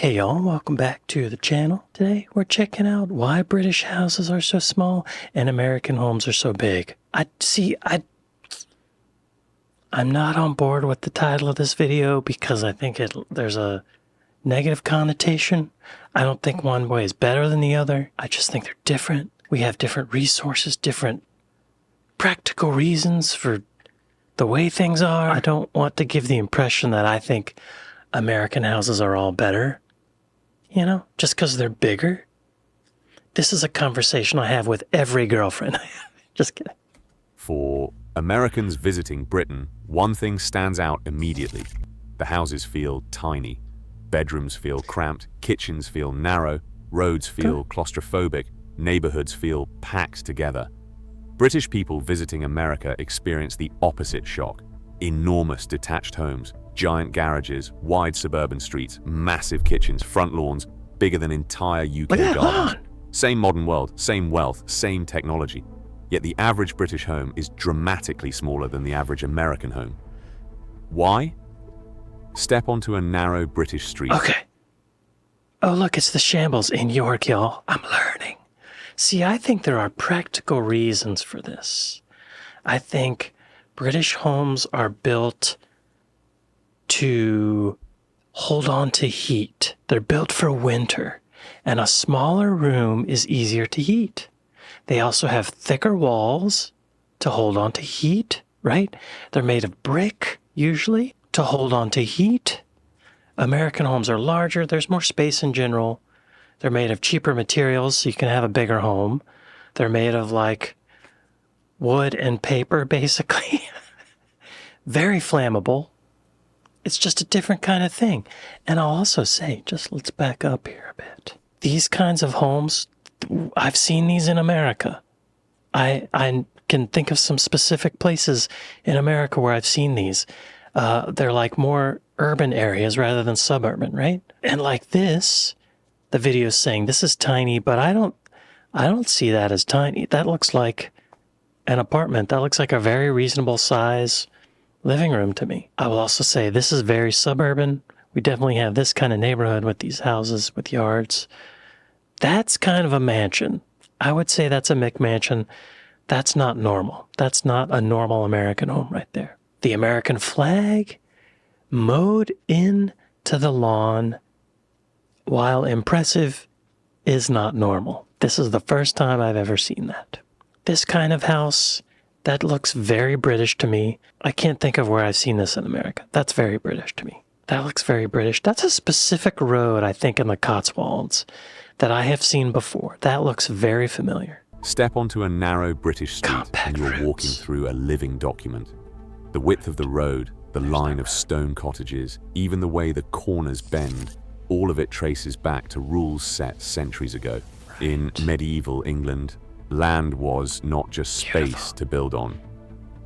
Hey y'all, welcome back to the channel. Today we're checking out why British houses are so small and American homes are so big. I'm not on board with the title of this video because I think there's a negative connotation. I don't think one way is better than the other. I just think they're different. We have different resources, different practical reasons for the way things are. I don't want to give the impression that I think American houses are all better. You know, just because they're bigger. This is a conversation I have with every girlfriend. Just kidding. For Americans visiting Britain, one thing stands out immediately. The houses feel tiny. Bedrooms feel cramped. Kitchens feel narrow. Roads feel claustrophobic. Neighborhoods feel packed together. British people visiting America experience the opposite shock. Enormous detached homes, giant garages, wide suburban streets, massive kitchens, front lawns, bigger than entire UK gardens. Same modern world, same wealth, same technology. Yet the average British home is dramatically smaller than the average American home. Why? Step onto a narrow British street. Okay. Oh, look, it's the shambles in York, y'all. I'm learning. See, I think there are practical reasons for this. I think British homes are built to hold on to heat. They're built for winter, and a smaller room is easier to heat. They also have thicker walls to hold on to heat, right? They're made of brick, usually, to hold on to heat. American homes are larger. There's more space in general. They're made of cheaper materials, so you can have a bigger home. They're made of, like, wood and paper, basically. Very flammable. It's just a different kind of thing. And I'll also say, just let's back up here a bit. These kinds of homes, I've seen these in America. I can think of some specific places in America where I've seen these. They're like more urban areas rather than suburban, right? And like this, the video is saying this is tiny, but I don't see that as tiny. That looks like an apartment. That looks like a very reasonable size living room to me. I will also say this is very suburban. We definitely have this kind of neighborhood with these houses, with yards. That's kind of a mansion. I would say that's a McMansion. That's not normal. That's not a normal American home right there. The American flag mowed into the lawn, while impressive, is not normal. This is the first time I've ever seen that. This kind of house, that looks very British to me. I can't think of where I've seen this in America. That's very British to me. That looks very British. That's a specific road, I think, in the Cotswolds that I have seen before. That looks very familiar. Step onto a narrow British street Compact and you're roads. walking through a living document. The width of the road, the line of stone cottages, even the way the corners bend, all of it traces back to rules set centuries ago. In medieval England, land was not just space to build on.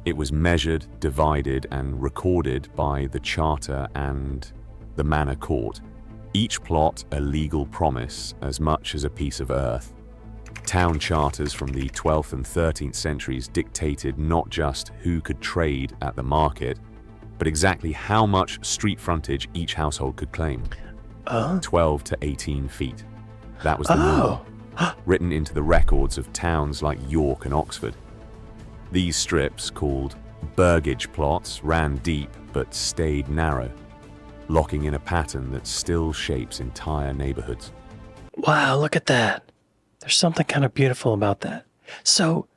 It was measured, divided, and recorded by the charter and the manor court. Each plot a legal promise as much as a piece of earth. Town charters from the 12th and 13th centuries dictated not just who could trade at the market, but exactly how much street frontage each household could claim. 12 to 18 feet. That was the norm, written into the records of towns like York and Oxford. These strips, called burgage plots, ran deep but stayed narrow, locking in a pattern that still shapes entire neighborhoods. Wow, look at that. There's something kind of beautiful about that. So,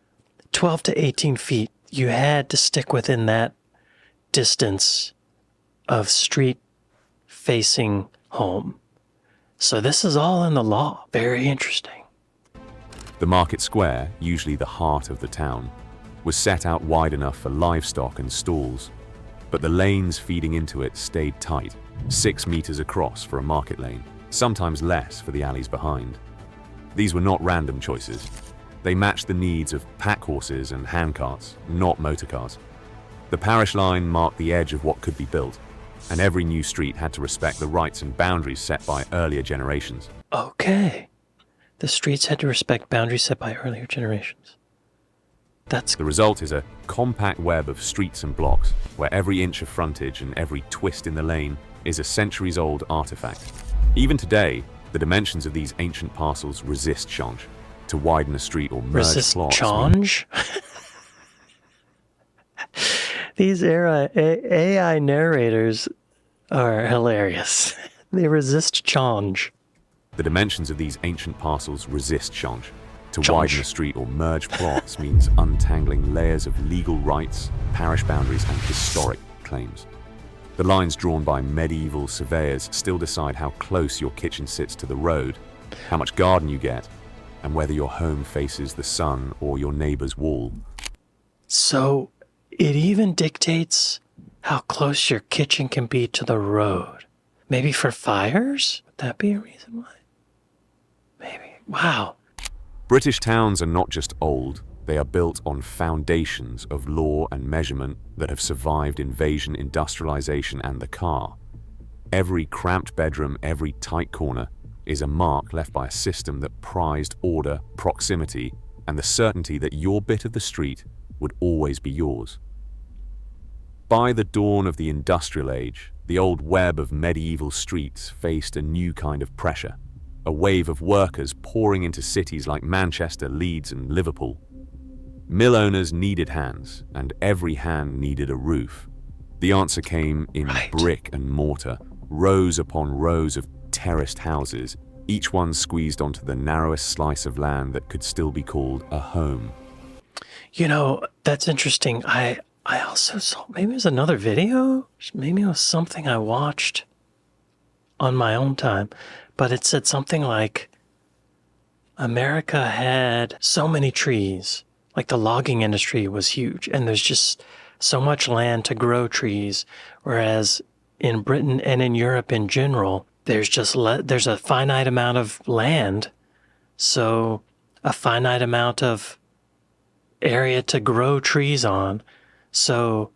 12 to 18 feet, you had to stick within that distance of street-facing home. So this is all in the law. Very interesting. The market square, usually the heart of the town, was set out wide enough for livestock and stalls, but the lanes feeding into it stayed tight, 6 meters across for a market lane, sometimes less for the alleys behind. These were not random choices. They matched the needs of pack horses and handcarts, not motorcars. The parish line marked the edge of what could be built, and every new street had to respect the rights and boundaries set by earlier generations. Okay. The streets had to respect boundaries set by earlier generations. The result is a compact web of streets and blocks, where every inch of frontage and every twist in the lane is a centuries-old artifact. Even today, the dimensions of these ancient parcels resist change. To widen a street or merge Resist plots change? These AI narrators are hilarious. They resist change. The dimensions of these ancient parcels resist change. To Change. widen a street or merge plots means untangling layers of legal rights, parish boundaries, and historic claims. The lines drawn by medieval surveyors still decide how close your kitchen sits to the road, how much garden you get, and whether your home faces the sun or your neighbor's wall. So it even dictates how close your kitchen can be to the road. Maybe for fires? Would that be a reason why? Maybe. Wow. British towns are not just old, they are built on foundations of law and measurement that have survived invasion, industrialization, and the car. Every cramped bedroom, every tight corner is a mark left by a system that prized order, proximity, and the certainty that your bit of the street would always be yours. By the dawn of the industrial age, the old web of medieval streets faced a new kind of pressure. A wave of workers pouring into cities like Manchester, Leeds, and Liverpool. Mill owners needed hands, and every hand needed a roof. The answer came in brick and mortar, rows upon rows of terraced houses, each one squeezed onto the narrowest slice of land that could still be called a home. You know, that's interesting. I also saw, maybe it was another video, maybe it was something I watched on my own time, but it said something like America had so many trees, like the logging industry was huge, and there's just so much land to grow trees, whereas in Britain and in Europe in general, there's a finite amount of land, so a finite amount of area to grow trees on. So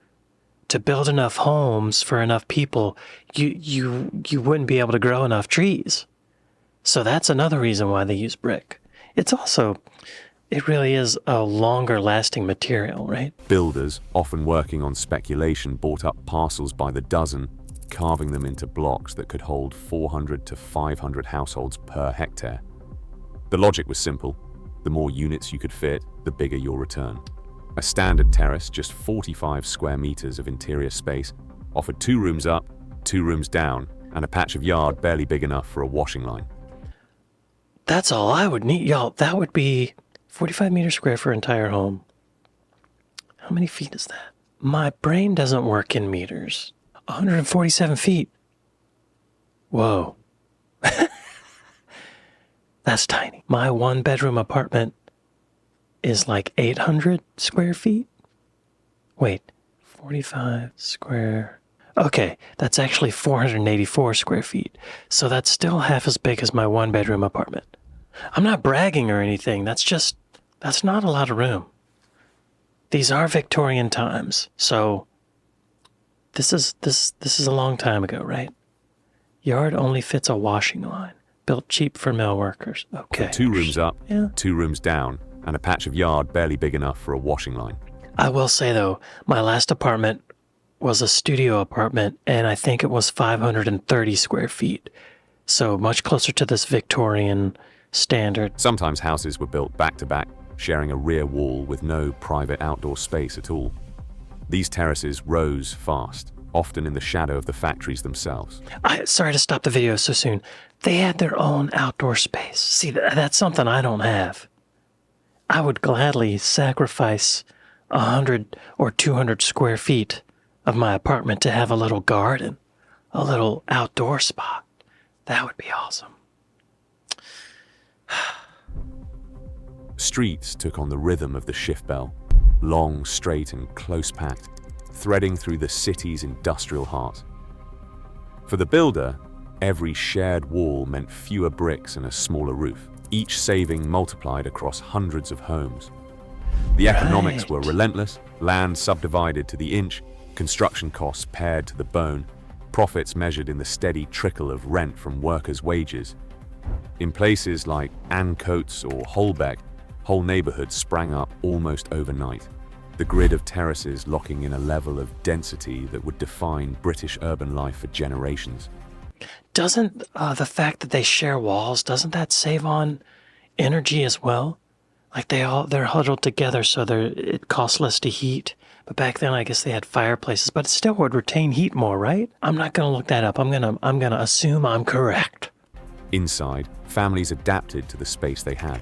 to build enough homes for enough people, you wouldn't be able to grow enough trees. So that's another reason why they use brick. It's also, it really is a longer lasting material, right? Builders, often working on speculation, bought up parcels by the dozen, carving them into blocks that could hold 400 to 500 households per hectare. The logic was simple. The more units you could fit, the bigger your return. A standard terrace, just 45 square meters of interior space, offered 2 rooms up, 2 rooms down, and a patch of yard barely big enough for a washing line. That's all I would need. Y'all, that would be 45 meters square for an entire home. How many feet is that? My brain doesn't work in meters. 147 feet. Whoa. That's tiny. My 1-bedroom apartment is like 800 square feet. Wait, 45 square. Okay, that's actually 484 square feet. So that's still half as big as my 1-bedroom apartment. I'm not bragging or anything. That's not a lot of room. These are Victorian times. So this is a long time ago, right? Yard only fits a washing line. Built cheap for mill workers. Okay. 2 rooms up, Yeah. 2 rooms down, and a patch of yard barely big enough for a washing line. I will say, though, my last apartment was a studio apartment, and I think it was 530 square feet. So much closer to this Victorian standard. Sometimes houses were built back to back, sharing a rear wall with no private outdoor space at all. These terraces rose fast, often in the shadow of the factories themselves. Sorry to stop the video so soon. They had their own outdoor space. See, that's something I don't have. I would gladly sacrifice 100 or 200 square feet of my apartment to have a little garden, a little outdoor spot. That would be awesome. Streets took on the rhythm of the shift bell, long, straight, and close-packed, threading through the city's industrial heart. For the builder, every shared wall meant fewer bricks and a smaller roof, each saving multiplied across hundreds of homes. The economics were relentless, land subdivided to the inch, construction costs pared to the bone, profits measured in the steady trickle of rent from workers' wages. In places like Ancoats or Holbeck, whole neighborhoods sprang up almost overnight, the grid of terraces locking in a level of density that would define British urban life for generations. doesn't the fact that they share walls, doesn't that save on energy as well? Like they're huddled together so it costs less to heat. But back then, I guess they had fireplaces, but it still would retain heat more, right? I'm not going to look that up. I'm gonna assume I'm correct. Inside, families adapted to the space they had.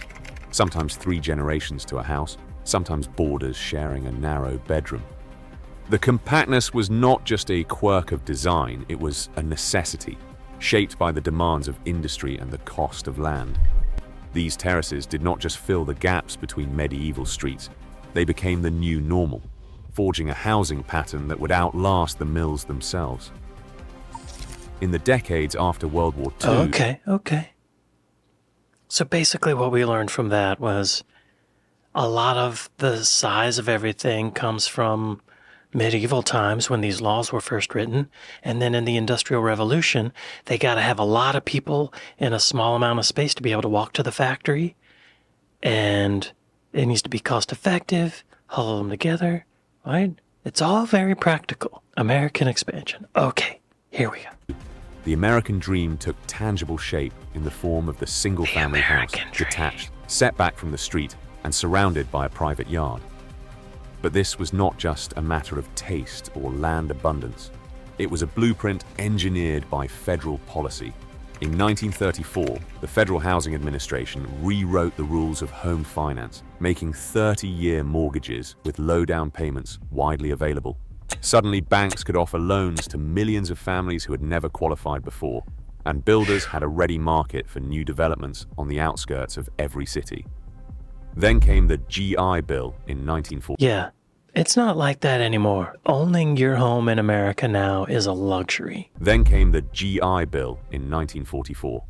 Sometimes 3 generations to a house, sometimes boarders sharing a narrow bedroom. The compactness was not just a quirk of design, it was a necessity, shaped by the demands of industry and the cost of land. These terraces did not just fill the gaps between medieval streets, they became the new normal, forging a housing pattern that would outlast the mills themselves. In the decades after World War II... Okay. So basically what we learned from that was a lot of the size of everything comes from medieval times when these laws were first written. And then in the Industrial Revolution, they got to have a lot of people in a small amount of space to be able to walk to the factory. And it needs to be cost effective, huddle them together, right? It's all very practical. American expansion. Okay, here we go. The American dream took tangible shape in the form of the single-family house, detached, set back from the street, and surrounded by a private yard. But this was not just a matter of taste or land abundance. It was a blueprint engineered by federal policy. In 1934, the Federal Housing Administration rewrote the rules of home finance, making 30-year mortgages with low down payments widely available. Suddenly, banks could offer loans to millions of families who had never qualified before, and builders had a ready market for new developments on the outskirts of every city. Then came the GI Bill in 1940. Yeah, it's not like that anymore. Owning your home in America now is a luxury. Then came the GI Bill in 1944,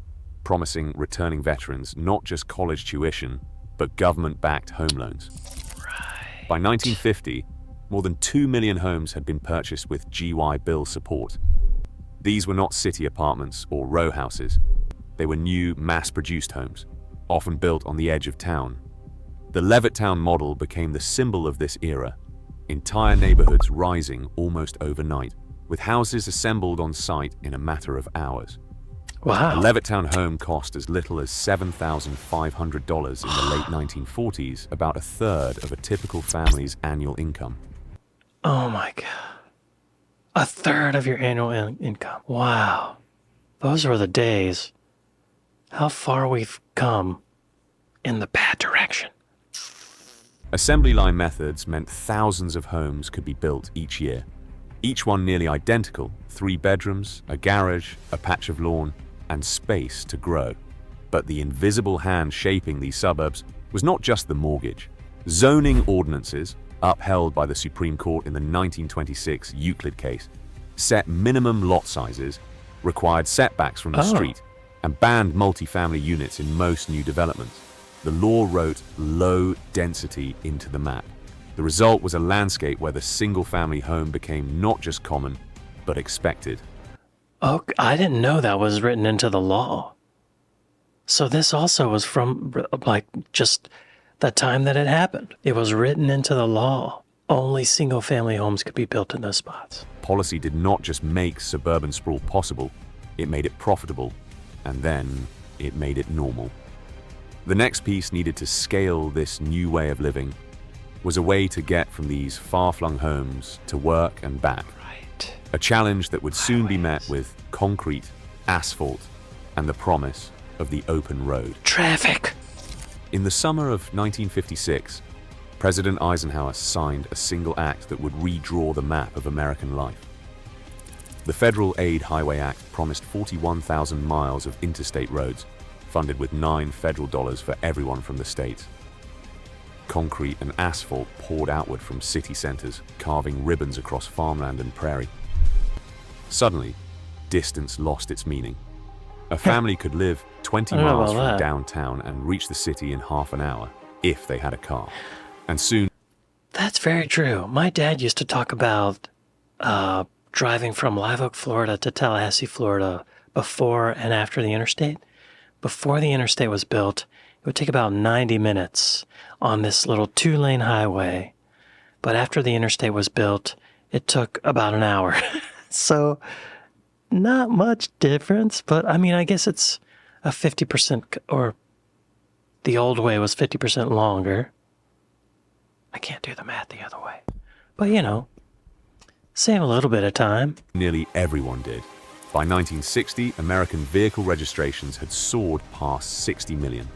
promising returning veterans not just college tuition, but government-backed home loans. Right. By 1950, more than 2 million homes had been purchased with GI Bill support. These were not city apartments or row houses. They were new, mass-produced homes, often built on the edge of town. The Levittown model became the symbol of this era, entire neighborhoods rising almost overnight, with houses assembled on site in a matter of hours. Wow. A Levittown home cost as little as $7,500 in the late 1940s, about a third of a typical family's annual income. Oh my God. A third of your annual income. Wow. Those were the days. How far we've come in the bad direction. Assembly line methods meant thousands of homes could be built each year. Each one nearly identical, 3 bedrooms, a garage, a patch of lawn, and space to grow. But the invisible hand shaping these suburbs was not just the mortgage. Zoning ordinances, upheld by the Supreme Court in the 1926 Euclid case, set minimum lot sizes, required setbacks from the street, and banned multifamily units in most new developments. The law wrote low density into the map. The result was a landscape where the single-family home became not just common, but expected. Oh, I didn't know that was written into the law. So this also was from, like, just the time that it happened. It was written into the law. Only single-family homes could be built in those spots. Policy did not just make suburban sprawl possible, it made it profitable, and then it made it normal. The next piece needed to scale this new way of living was a way to get from these far-flung homes to work and back. Right. A challenge that would soon be met with concrete, asphalt, and the promise of the open road. Traffic. In the summer of 1956, President Eisenhower signed a single act that would redraw the map of American life. The Federal Aid Highway Act promised 41,000 miles of interstate roads, funded with $9 federal dollars for everyone from the states. Concrete and asphalt poured outward from city centers, carving ribbons across farmland and prairie. Suddenly, distance lost its meaning. A family could live 20 miles from downtown and reach the city in half an hour, if they had a car. And soon... That's very true. My dad used to talk about driving from Live Oak, Florida to Tallahassee, Florida before and after the interstate. Before the interstate was built, it would take about 90 minutes on this little 2-lane highway. But after the interstate was built, it took about an hour. So not much difference, but I mean, I guess it's a 50%, or the old way was 50% longer. I can't do the math the other way. But, save a little bit of time. Nearly everyone did. By 1960, American vehicle registrations had soared past 60 million,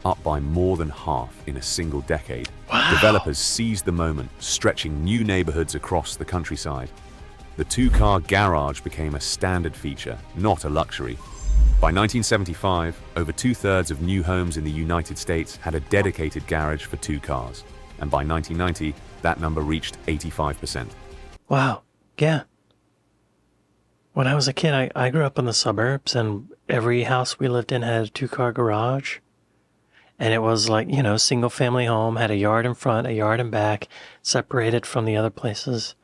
up by more than half in a single decade. Wow. Developers seized the moment, stretching new neighborhoods across the countryside. The two-car garage became a standard feature, not a luxury. By 1975, over two-thirds of new homes in the United States had a dedicated garage for two cars. And by 1990, that number reached 85%. Wow. Yeah. When I was a kid, I grew up in the suburbs, and every house we lived in had a two-car garage. And it was like, single-family home, had a yard in front, a yard in back, separated from the other places.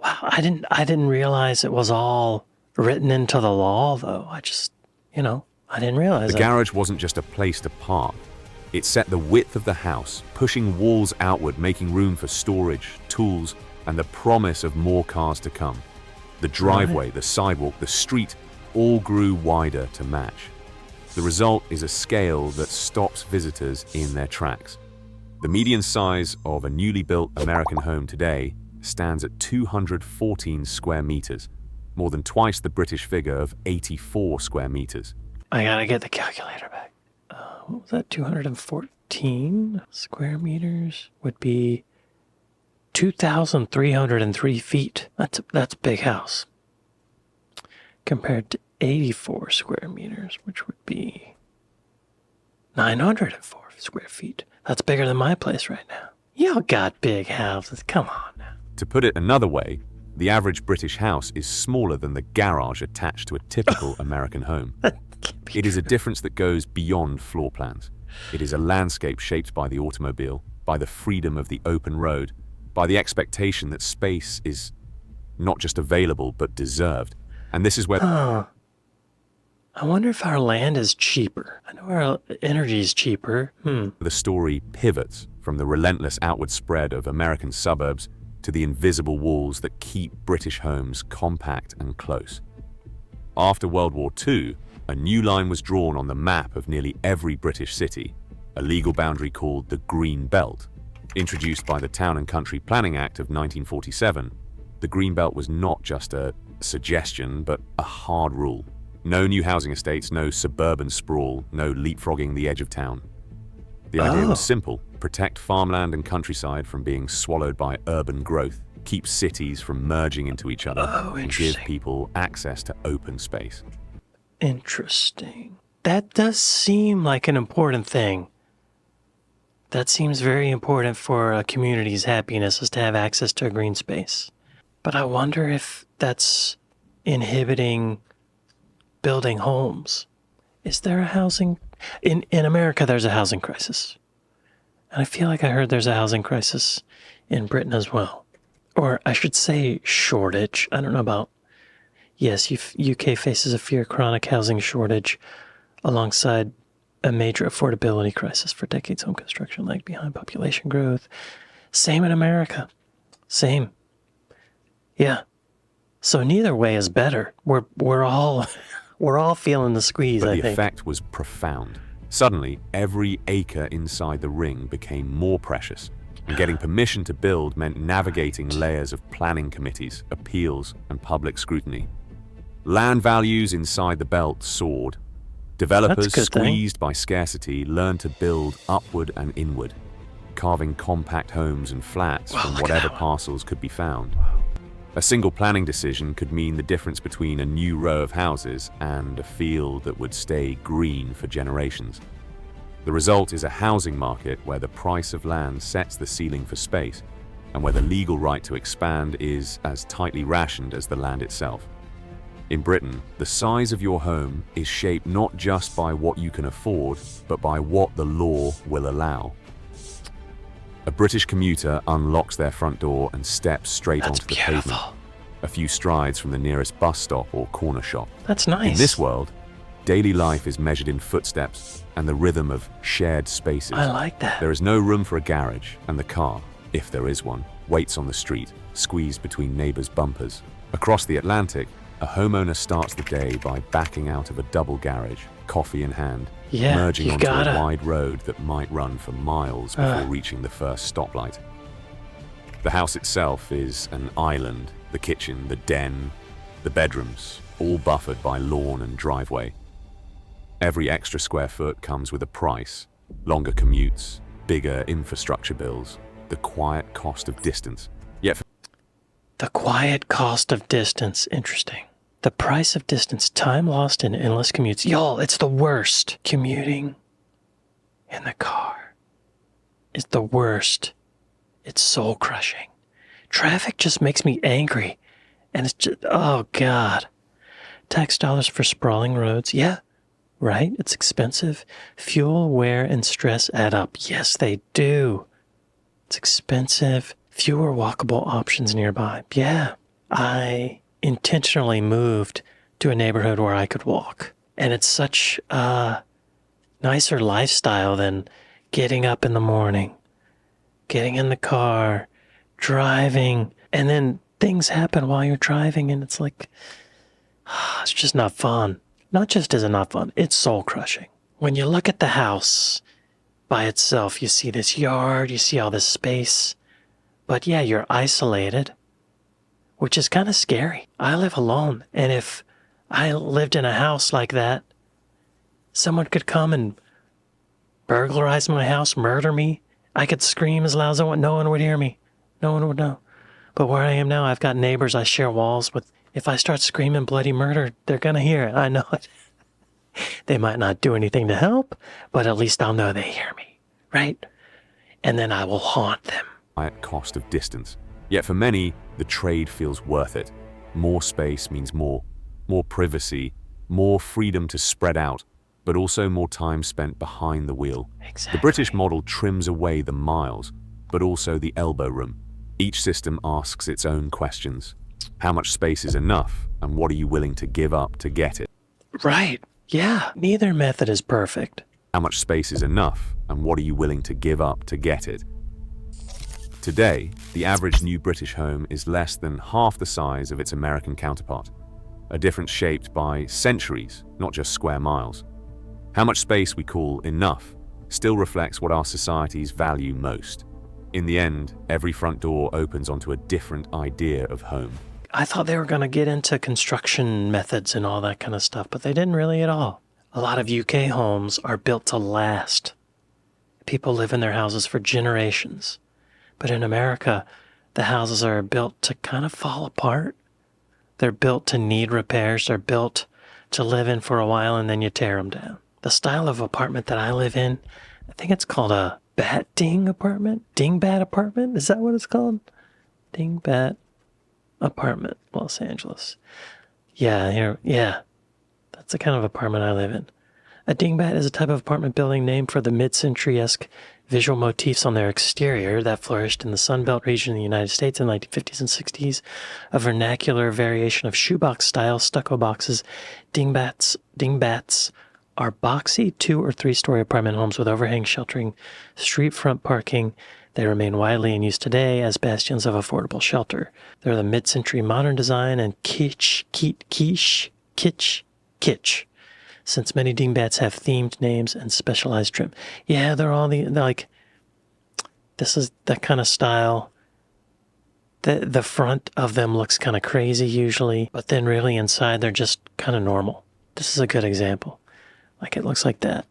Wow, I didn't realize it was all written into the law, though. I just, I didn't realize The garage wasn't just a place to park. It set the width of the house, pushing walls outward, making room for storage, tools, and the promise of more cars to come. The driveway, the sidewalk, the street all grew wider to match. The result is a scale that stops visitors in their tracks. The median size of a newly built American home today stands at 214 square meters, more than twice the British figure of 84 square meters. I gotta get the calculator back. What was that? 214 square meters would be 2,303 feet. That's a big house. Compared to 84 square meters, which would be 904 square feet. That's bigger than my place right now. Y'all got big houses. Come on now. To put it another way, the average British house is smaller than the garage attached to a typical American home. It is a difference that goes beyond floor plans. It is a landscape shaped by the automobile, by the freedom of the open road, by the expectation that space is not just available but deserved. And this is where... I wonder if our land is cheaper. I know our energy is cheaper. The story pivots from the relentless outward spread of American suburbs to the invisible walls that keep British homes compact and close. After World War II, a new line was drawn on the map of nearly every British city, a legal boundary called the Green Belt. Introduced by the Town and Country Planning Act of 1947, the Green Belt was not just a suggestion, but a hard rule. No new housing estates, no suburban sprawl, no leapfrogging the edge of town. The idea was simple: protect farmland and countryside from being swallowed by urban growth, keep cities from merging into each other, and give people access to open space. Interesting. That does seem like an important thing. That seems very important for a community's happiness, is to have access to a green space. But I wonder if that's inhibiting building homes. Is there a housing... In America, there's a housing crisis. And I feel like I heard there's a housing crisis in Britain as well. Or I should say shortage. I don't know about... Yes, UK faces a fear chronic housing shortage alongside a major affordability crisis for decades. Home construction lagged behind population growth. Same in America. Same. Yeah. So neither way is better. We're all feeling the squeeze, I think. But the effect was profound. Suddenly, every acre inside the ring became more precious, and getting permission to build meant navigating layers of planning committees, appeals, and public scrutiny. Land values inside the belt soared. Developers, squeezed by scarcity, learned to build upward and inward, carving compact homes and flats from whatever parcels could be found. A single planning decision could mean the difference between a new row of houses and a field that would stay green for generations. The result is a housing market where the price of land sets the ceiling for space, and where the legal right to expand is as tightly rationed as the land itself. In Britain, the size of your home is shaped not just by what you can afford, but by what the law will allow. A British commuter unlocks their front door and steps straight onto the pavement, a few strides from the nearest bus stop or corner shop. That's nice. In this world, daily life is measured in footsteps and the rhythm of shared spaces. I like that. There is no room for a garage, and the car, if there is one, waits on the street, squeezed between neighbors' bumpers. Across the Atlantic, A homeowner starts the day by backing out of a double garage, coffee in hand, Yeah, merging you onto gotta. a wide road that might run for miles before reaching the first stoplight. The house itself is an island, the kitchen, the den, the bedrooms, all buffered by lawn and driveway. Every extra square foot comes with a price: longer commutes, bigger infrastructure bills, the quiet cost of distance. Yet The quiet cost of distance. Interesting. The price of distance, time lost in endless commutes. Y'all, it's the worst. Commuting in the car is the worst. It's soul crushing. Traffic just makes me angry. And it's just, oh God. Tax dollars for sprawling roads. Yeah, right? It's expensive. Fuel, wear, and stress add up. Yes, they do. It's expensive. Fewer walkable options nearby. Yeah. I intentionally moved to a neighborhood where I could walk. And it's such a nicer lifestyle than getting up in the morning, getting in the car, driving, and then things happen while you're driving, and it's like, it's just not fun. Not just is it not fun, it's soul crushing. When you look at the house by itself, you see this yard, you see all this space, but yeah, you're isolated, which is kind of scary. I live alone, and if I lived in a house like that, someone could come and burglarize my house, murder me. I could scream as loud as I want. No one would hear me. No one would know. But where I am now, I've got neighbors I share walls with. If I start screaming bloody murder, they're going to hear it. I know it. They might not do anything to help, but at least I'll know they hear me, right? And then I will haunt them. quiet cost of distance. Yet for many, the trade feels worth it. More space means more privacy, more freedom to spread out, but also more time spent behind the wheel. Exactly. The British model trims away the miles, but also the elbow room. Each system asks its own questions. How much space is enough, and what are you willing to give up to get it? Right. Yeah. Neither method is perfect. How much space is enough, and what are you willing to give up to get it? Today, the average new British home is less than half the size of its American counterpart, a difference shaped by centuries, not just square miles. How much space we call enough still reflects what our societies value most. In the end, every front door opens onto a different idea of home. I thought they were going to get into construction methods and all that kind of stuff, but they didn't really at all. A lot of UK homes are built to last. People live in their houses for generations. But in America, the houses are built to kind of fall apart. They're built to need repairs. They're built to live in for a while, and then you tear them down. The style of apartment that I live in, I think it's called a bat-ding apartment? Dingbat apartment? Is that what it's called? Dingbat apartment, Los Angeles. Yeah. That's the kind of apartment I live in. A dingbat is a type of apartment building named for the mid-century-esque visual motifs on their exterior that flourished in the Sunbelt region in the United States in the 1950s and 60s. A vernacular variation of shoebox-style stucco boxes, dingbats are boxy 2- or 3-story apartment homes with overhang sheltering street front parking. They remain widely in use today as bastions of affordable shelter. They're the mid-century modern design and kitsch, since many dingbats have themed names and specialized trim. Yeah, they're like, this is that kind of style. The front of them looks kind of crazy usually, but then really inside they're just kind of normal. This is a good example. Like it looks like that,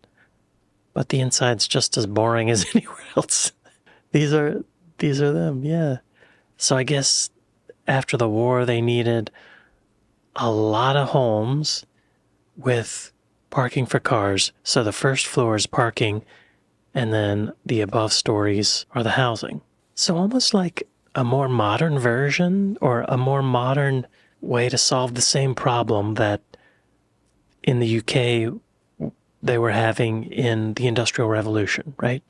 but the inside's just as boring as anywhere else. These are them, yeah. So I guess after the war they needed a lot of homes with parking for cars. So the first floor is parking, and then the above stories are the housing. So almost like a more modern version or a more modern way to solve the same problem that in the UK they were having in the Industrial Revolution, right?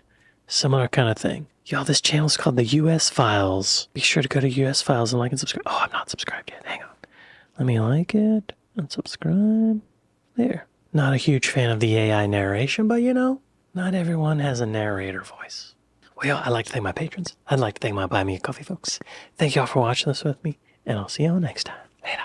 Similar kind of thing. Y'all, this channel is called the US Files. Be sure to go to US Files and like and subscribe. Oh, I'm not subscribed yet. Hang on. Let me like it and subscribe. There. Not a huge fan of the AI narration, but not everyone has a narrator voice. Well, I'd like to thank my patrons. I'd like to thank my Buy Me a Coffee folks. Thank y'all for watching this with me, and I'll see y'all next time. Later.